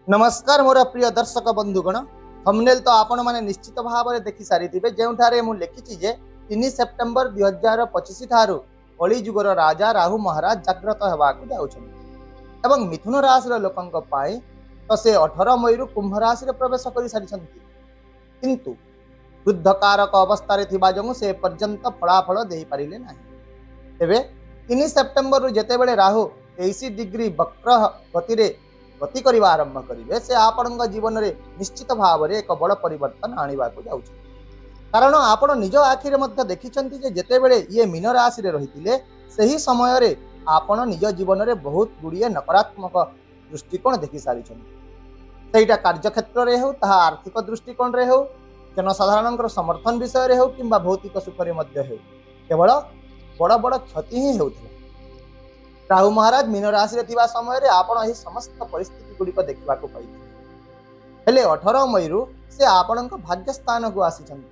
नमस्कार मोर प्रिय दर्शक बंधुगण थंबनेल तो आपण माने निश्चित भाव में देखि सारी जो मु लिखी जे 3 सेप्टेम्बर 2025 ठारू कली जुगर राजा राहु महाराज जाग्रत होगाकू जाउछन मिथुन राशि लोकंक पाई तो से 18 मई रु कुंभ राशि प्रवेश कर सारी किंतु वृद्धकारक अवस्था से पर्यंत फलाफल दे पारिले नाही। तेबे 3 सेप्टेम्बर रु जेतेबेले राहु 23 डिग्री वक्र गति रे गति करने आरंभ करेंगे से आपण जीवन में निश्चित भाव में एक बड़ परिवर्तन आने को जाउछ। कारण आपण निज आखिरे मध्य देखिछंती जे जेतेबेले ये मीन राशि रे रहितिले सही समय रे आपण निज जीवन में बहुत गुड़िए नकारात्मक दृष्टिकोण देखि सारिछंती। सेटा कार्यक्षेत्र रे हो ताहा आर्थिक दृष्टिकोण रे हो जनसाधारण समर्थन विषय रे हो किंबा भौतिक सुख रे मध्य हो केवल बड़ बड़ क्षति ही होउथला। राहु महाराज मीन राशि रे समय रे आपण एही समस्त परिस्थिति गुड़िक देखा पाइले 18 मई रु से आपण भाग्य स्थान को आसीछंती।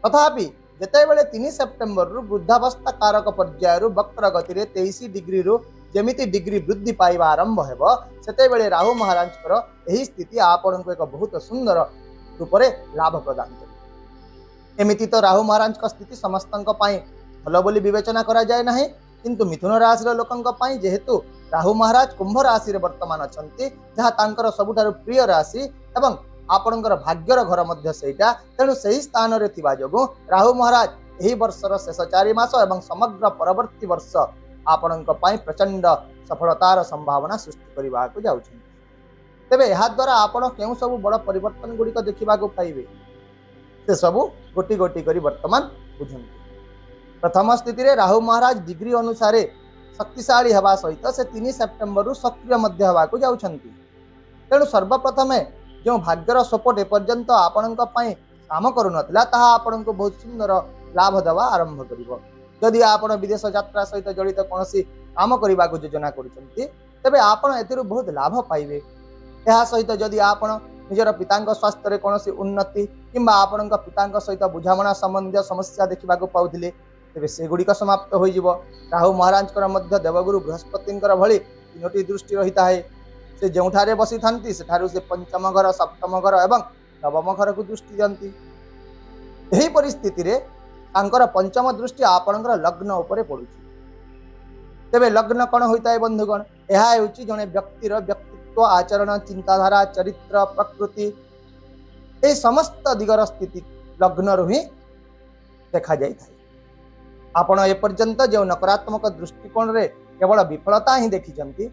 तथापि जेतेबेले 3 सेप्टेम्बर रु वृद्धावस्था कारक पर्याय रु वक्र गति रे 23 डिग्री रु जेमिति डिग्री वृद्धि पाइबा आरंभ हेबो सेतेबेले राहु महाराज एही स्थिति आपण एक बहुत सुंदर रूप में लाभ प्रदान करे। एमिति तो राहु महाराज स्थिति समस्तंक पाई भल बोली विवेचना करा जाए नाही, किंतु मिथुन राशि लोकंक पाई जेहेतु राहु महाराज कुंभ राशि रे वर्तमान अछंती जहा तांकर सबुठारु प्रिय राशि एवं आपणकर भाग्यर घर मध्य सेटा तेणु सही स्थान रे थिबा जोगु राहु महाराज एही वर्षर शेष 4 मास एवं समग्र परवर्ती वर्ष आपणक पाई प्रचंड सफलतार संभावना सृष्टि करबा को जाउछन। तेबे एहा द्वारा आपण केउ सब बड़ परिवर्तन गुड़िक देखा पाइबे से सबु गोटी गोटी करी वर्तमान बुझंती। प्रथम स्थिति रे राहु महाराज डिग्री अनुसार शक्तिशाली हवा सहित से 3 सेप्टेम्बर रु सक्रिय मध्य हवा को जाउछंती। तेणु सर्वप्रथम जो भाग्यर सपोर्ट एपर्यंत आपणक पाई काम करुनथिला ताहा आपणको बहुत सुंदर लाभ देवा आरंभ करिवो। जदि आपण विदेश यात्रा सहित जड़ित कोनोसी काम करबा को योजना करूछंती तबे आपण एथिरु बहुत लाभ पाइबे। एहा सहित जदि आपण निजर पितांक स्वास्थ्य रे कोनोसी उन्नति किंबा आपणक पितांक सहित बुझामणा संबंधी समस्या देखिबा को पाउथिले तेरे से गुड़िक समाप्त हो जीवो। राहु महाराज मध्य देवगुरु बृहस्पति भली 3टी दृष्टि रही है। से जोठारे बसी थांती सेठारु से पंचम घर सप्तम घर एवं नवम घर को दृष्टि दियंती। यही परिस्थिति रे तांकर पंचम दृष्टि आपणकर लग्न उपरे पड़ुछि। तेबे लग्न कौन होता है बंधुगण, यह हेउछि जने व्यक्तिर व्यक्तित्व आचरण चिंताधारा चरित्र प्रकृति ए समस्त दिगर स्थिति लग्न रु ही देखा जाय थाए। आपण एपर्यंत जो नकारात्मक दृष्टिकोण रे केवल विफलता ही देखिछंती,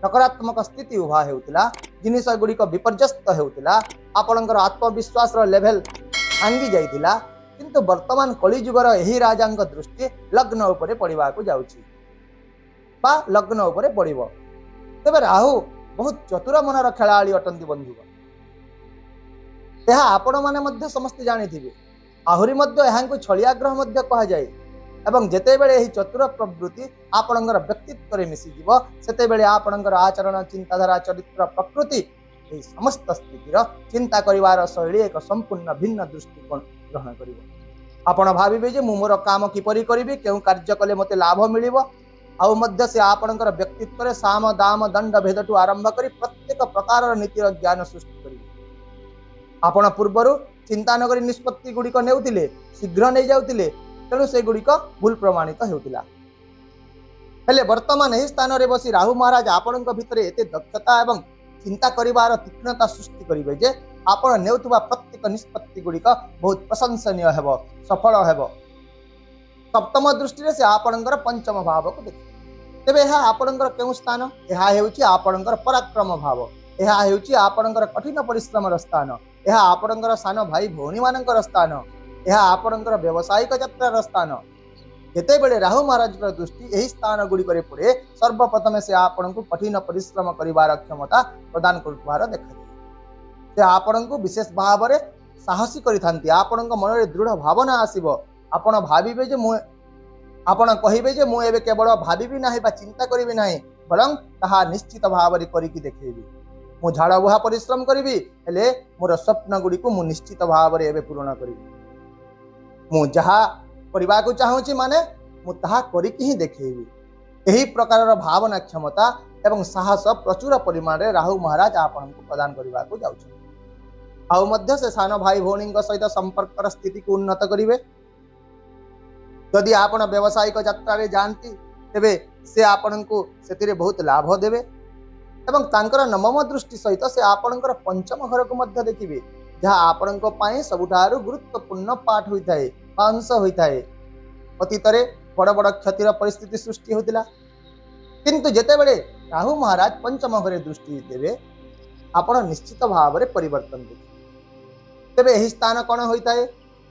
नकारात्मक स्थिति उभा हेउतिला जिनिस गुड़िक विपर्यस्त हेउतिला आपणकर आत्मविश्वास रो लेवल भांगी जाइतिला, किंतु वर्तमान कली जुगर एही राजांक दृष्टि लग्न उपरे पड़िबा को जाउछि बा लग्न उपरे पड़िबो। तेबे राहु बहुत चतुर मनर खेलाड़ी अटंती बंधुगण। यह आपण माने मध्य समस्त जानिथिबे। आहुरी मध्य यहाँ छलियाग्रह मध्य कहा जाए एवं जेतेबेले एही चतुर प्रवृत्ति आपणकर व्यक्तित्व रे मिसिजिव सेतेबेले आपणकर आचरण चिंताधारा चरित्र प्रकृति एही समस्त स्थितिर चिंता करिवार शैली एक संपूर्ण भिन्न दृष्टिकोण ग्रहण करिवो। आपण भाबिबे जे मु मोर काम किपरि करिबि केउ कार्य कले मते लाभ मिलिबो आउ मध्य से आपणकर व्यक्तित्व रे साम दाम दंड भेदटु आरंभ करी प्रत्येक प्रकार नीतिर ज्ञान सृष्टि करिबो। आपण पूर्वरु चिंता नगरी निष्पत्ति गुड़िक नेउतिले शीघ्र नहीं जाउतिले तेणु से गुड़िक भूल प्रमाणित हेउतिला। हेले वर्तमान एही स्थान रे बसी राहु महाराज आपणक भितरे एते दक्षता एवं चिंता करिवार तीक्ष्णता सृष्टि करिवे जे आपण नेउतबा प्रत्येक निष्पत्ति गुड़िक बहुत प्रशंसनीय हेबो सफल हेबो। सप्तम दृष्टि रे से आपणकर पंचम भाव को देखि तेबे एहा आपणकर केउ स्थान, एहा हेउची आपणकर पराक्रम भाव, एहा हेउची आपणकर कठिन परिश्रम र स्थान, यह आपणकर सान भाई भौणी मानकर स्थान, यह आपणकर व्यावसायिक यात्रा स्थान। जेतेबेले राहु महाराज दृष्टि यही स्थान गुड़िक पड़े सर्वप्रथम से आपण को कठिन परिश्रम करिवार क्षमता प्रदान करुवार देखा से आपण को विशेष भाव में साहसी करिथांती। आपण मन में दृढ़ भावना आसीबो। आपण भाबिबे जे मु आपण कहिबे जे मु एबे केवल भाबिबी नाही बा चिंता करिबी नाही बरं ताहा निश्चित भाव रे करिकि देखैबी। मु झाड़ा बुहा परिश्रम करी हेले मोर स्वप्न गुड़ी को मु निश्चित भाव में पूरण करी। मु जहा करबा को चाहूची माने मु ताहा करिकि ही देखैबी। एही प्रकार भावना क्षमता एवं साहस प्रचुर परिमाण में राहु महाराज आपको प्रदान करने को जाउछन। आउ मध्य से सान भाई भौणी सहित संपर्क स्थिति को उन्नत करेंगे। जदि आपण व्यावसायिक यात्रा जाती तेबे से आपण को से बहुत लाभ देवे एवं तांकर नवम दृष्टि सहित से आपणकर पंचम घर को मध्य देखिए, जहाँ आपण सबुठारु गुरुत्वपूर्ण पाठ होता है अंश होता है। अतीत बड़ बड़ क्षतिर परिस्थिति सृष्टि होता, किंतु जेतेबेले राहु महाराज पंचम घरे दृष्टि देवे आपण निश्चित भाव में परिवर्तन देखिए। तेबे यही स्थान कौन होता है?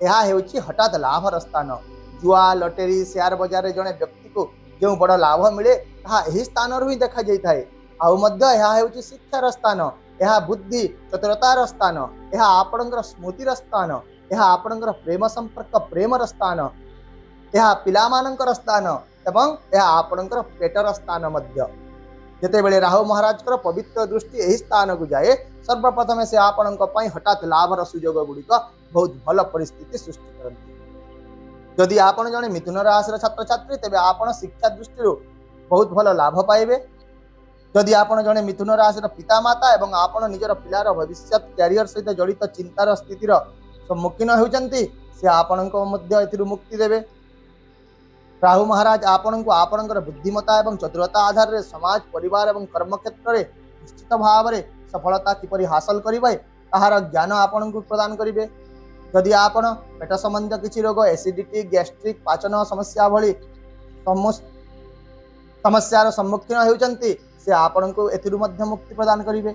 यह हेउची हठात लाभर स्थान। जुआ लटेरी शेयर बजार जड़े व्यक्ति को जो बड़ लाभ मिले ताहा यही स्थान ही देखा जाता है। आउ मध्य यह हेउची शिक्षार स्थान, यह बुद्धि चतुरतार स्थान, यह आपणकर स्मृतिर स्थान, यह आपणकर प्रेम संपर्क प्रेमर स्थान, यह पिलामानंकर स्थान एवं यह आपणकर पेटर स्थान मध्य। जेतेबेले राहु महाराज पवित्र दृष्टि यही स्थान को जाए सर्वप्रथम से आपण हठात लाभर सुजोग गुड़िक बहुत भल परिस्थिति सृष्टि करती। जदि आपण जने मिथुन राशि छात्र छात्री तेबे आपण शिक्षा दृष्टि बहुत भल लाभ पाइबे। जदि आपण जने मिथुन राशि पिता माता एवं आपण निजर पिलार भविष्य कैरियर सहित जड़ित चिंतार स्थितिर सम्मुखीन होउचंती से आपण मध्य एथिरु मुक्ति देवे। राहु महाराज आपण को आपणकर बुद्धिमता एवं चतुरता आधार रे समाज परिवार एवं कर्म क्षेत्र में निश्चित भाव में सफलता किपरि हासिल करिवे ताहार ज्ञान आपण को प्रदान करिवे। जदि आपण पेट संबंध किछि रोग एसिडिटी गैस्ट्रिक पाचन समस्या भली समस्यार सम्मुखीन होउचंती से आपण को एथिरु मध्य मुक्ति प्रदान करिवे।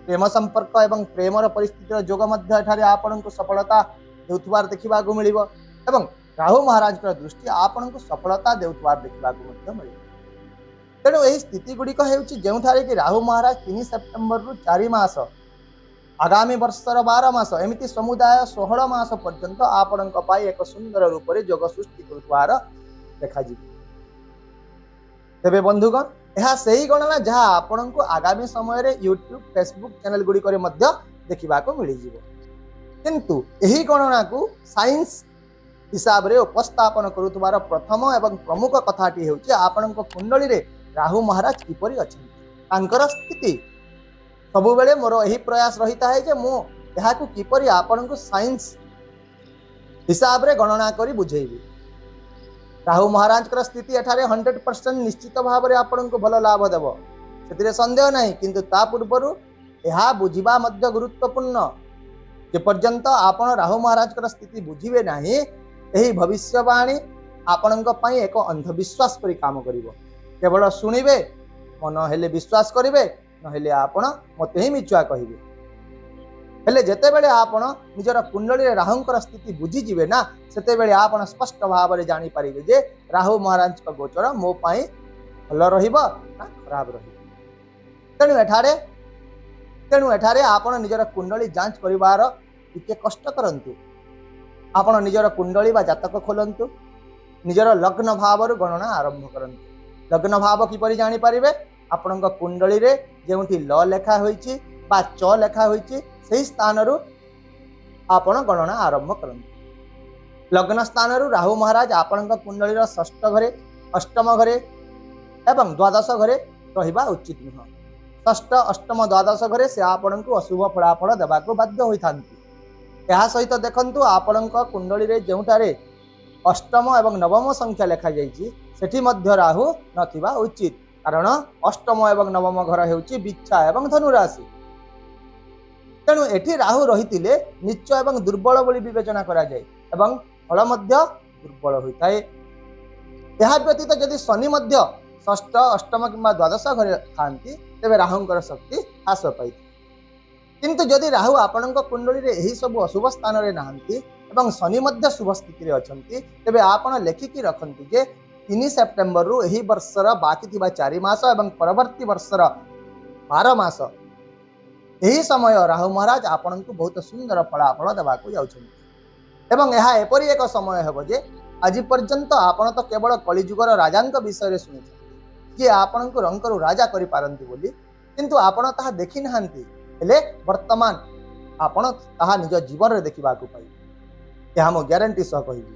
प्रेम संपर्क एवं प्रेमर परिस्थितिर जोग मध्य एठारे आपण को सफलता देउथबार देखिबा को मिलिबो एवं राहु महाराज का दृष्टि आपण को सफलता देउथबार देखिबा को मध्य मिलिबो। तेणु यही स्थिति गुड़िक होठारे कि राहु महाराज 3 सेप्टेम्बर रु 4 मास आगामी वर्षर 12 मास एमती समुदाय 16 मास पर्यंत आपण एक सुंदर रूप से जोग सृष्टि कर देखा। तेबे बंधुगण यह सही गणना जहाँ आपण को आगामी समय रे यूट्यूब फेसबुक चैनल गुड़िक देखा मिल जाए, किंतु यही गणना को साइंस हिसाब रे उपस्थापन करुवार प्रथम एवं प्रमुख कथाटी होची आपण कुंडली रे राहु महाराज किपरि अछंती स्थिति। सबु बेले मोर यही प्रयास रहिता है जे मो यहा को किपरि आपण को साइंस हिसाब रे गणना करी बुझेबी। राहु महाराज कर स्थिति एठारे 100% निश्चित भाव में आपण को भल लाभ देव से संदेह नहीं, किंतु ता पूर्व यह बुझा गुरुत्वपूर्ण। जे पर्यंत आपण राहु महाराज कर स्थिति बुझे ना यही भविष्यवाणी आपण एक अंधविश्वास परि काम करिवो। केवल शुणिबे मन हेले विश्वास करिवे नहेले आपण मते ही मिछुआ कहिबे। हेले जेते बेले आपण निजर कुंडली रे राहुंकर स्थिति बुझी जिवे ना सेते बेले आपण स्पष्ट भाव में जानि परिबे जे राहु महाराज का गोचर मो पई भल रहिबो ना खराब रहिबो। तेणु एठारे आपण निजर कुंडली जांच करिवार टिके कष्ट करंतु। आपण निजर कुंडली बा जातक खोलंतु, निजर लग्न भाव गणना आरंभ करंतु। लग्न भाव किपरि जानि परिबे? आपण कुंडली रे जेउठी ल लेखा होईची बा च लेखा होईची सेही स्थान रु आपण गणना आरंभ करंतु। लग्न स्थान रु राहु महाराज आपण कुंडली रो षष्ठ घरे अष्टम घरे एवं द्वादश घरे रहिबा उचित नुह। षष्ठ अष्टम द्वादश घरे से आपण को अशुभ फलाफल देबा को बाध्य होइथांती। यह सहित देखंतु आपण कुंडली रे जेउठारे अष्टम एवं नवम संख्या लेखा जाइछि सेठी मध्य राहु नथिबा उचित, कारण अष्टम एवं नवम घर हेउछि बिच्छा एवं धनु राशि। तेणु एठी राहु रहितिले नीच एवं दुर्बल बोली विवेचना करा जाय एवं फल मध्य दुर्बल होइताय। यह व्यतीत यदि शनि मध्य षष्ठ अष्टम किंबा द्वादश घर थांती तेबे राहुंकर शक्ति ह्रास पाई। किंतु जदि राहु आपण कुंडली रे यही सब अशुभ स्थान रे नाहंती एवं शनि मध्य शुभ स्थिति रे अछंती तेबे आपण लेखिकी रखंतु जे 3 सेप्टेम्बर रु एही वर्षर बाकी थिबा 4 मास एवं परवर्ती वर्षर 12 मास यही समय राहु महाराज आपण को बहुत सुंदर फलाफल देवा को जाउछंती। एवं यह एपरि एक समय हेबो जे आज पर्यंत आपण तो केवल कलिजुगर राजांक विषय रे सुनिछंती जे आपण को रंकरु राजा करि पारंती बोली, किंतु आपण ताहा देखि नहांती। हेले वर्तमान आपण ताहा निज जीवन रे देखिबा को पाई यह मो ग्यारंटी सह कहिबी।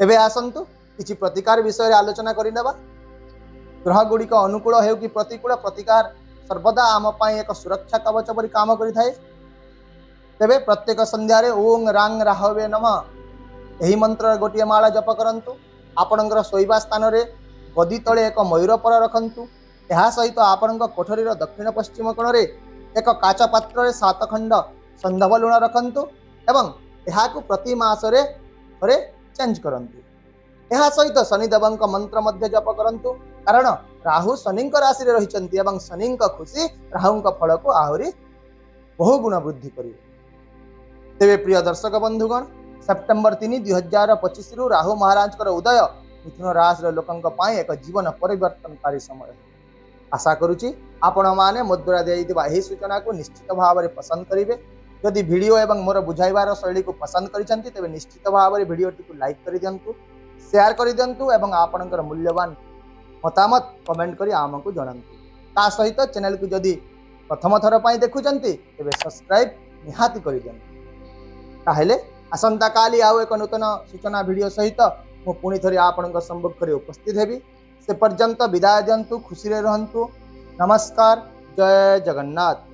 एबे आसंतु किछि प्रतिकार विषय रे आलोचना करि नेबा। ग्रह गुड़िक अनुकूल हो कि प्रतिकूल प्रतिकार सर्वदा आम एक सुरक्षा कवच परि काम करिथाए। तेबे प्रत्येक संध्यारे ओं रांग राहवे नमः यही मंत्र गोटे माला जप करंतु। आपणकर शोइबा स्थान रे गदी तले एक मयूर पर रखंतु। यह सहित आपण कोठरीर दक्षिण पश्चिम कोण रे एक काच पात्र रे 7 खंड संधव लुण रखंतु एवं यहाकू प्रति मासरे थरे चेंज करंतु। यह सहित शनिदेवंक मंत्र मध्य जप करंतु कारण राहु शनिंक राशि रे रहिचंती एवं शनिंक खुशी राहुंक फल को आहुरी बहु गुण वृद्धि करिवे। तेबे प्रिय दर्शक बंधुगण सेप्टेम्बर 3, 2025 रु राहु महाराज उदय मिथुन राशि लोकंक पाई एक जीवन परिवर्तनकारी समय। आशा करुच्ची आपण माने मो द्वारा दिया यही सूचना को निश्चित भाव में पसंद करेंगे। जदि वीडियो एवं मोर बुझाइबार शैली को पसंद करिसेंती तेबे निश्चित भाव में वीडियो टी को लाइक कर दियंतु, शेयर कर दियंतु एवं आपणकर मूल्यवान मतामत कमेंट करी आमको जणांतु। ता सहित चैनल को जदि प्रथम थर पई देखुचंती तेबे सब्सक्राइब निहाती करि दियंतु। ताहेले आसंता काली आउ एक नूतन सूचना वीडियो सहित मु पुणी थरी आपणकर सम्मुख रे उपस्थित हेबी। से पर्यंत विदाय दियंतु, खुशी रे रहंतु। नमस्कार, जय जगन्नाथ।